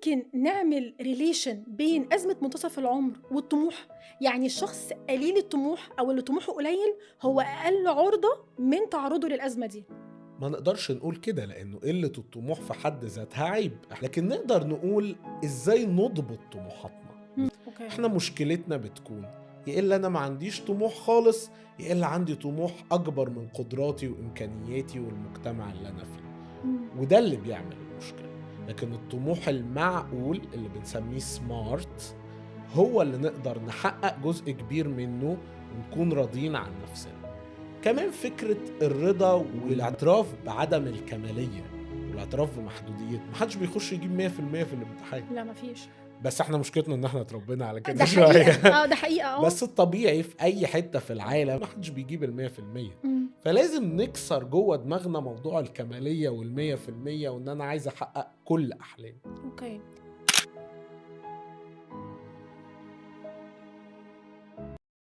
ممكن نعمل ريليشن بين أزمة منتصف العمر والطموح؟ يعني الشخص قليل الطموح أو اللي طموحه قليل هو أقل عرضة من تعرضه للأزمة دي. ما نقدرش نقول كده لأنه قلة الطموح في حد ذاتها عيب، لكن نقدر نقول إزاي نضبط طموحاتنا. أوكي. احنا مشكلتنا بتكون يا إلا أنا ما عنديش طموح خالص، يا إلا عندي طموح أكبر من قدراتي وإمكانياتي والمجتمع اللي أنا فيه، وده اللي بيعمل المشكلة. لكن الطموح المعقول اللي بنسميه سمارت هو اللي نقدر نحقق جزء كبير منه ونكون راضيين عن نفسنا. كمان فكرة الرضا والاعتراف بعدم الكمالية والاعتراف بمحدودية. محدش بيخش يجيب 100% في الامتحان، لا مفيش. بس احنا مشكلتنا ان احنا اتربينا على ده كده شوية. حقيقة. ده حقيقة. بس الطبيعي في اي حتة في العالم محدش بيجيب 100%. فلازم نكسر جوه دماغنا موضوع الكمالية 100% وان انا عايز احقق كل احلامي. أوكي.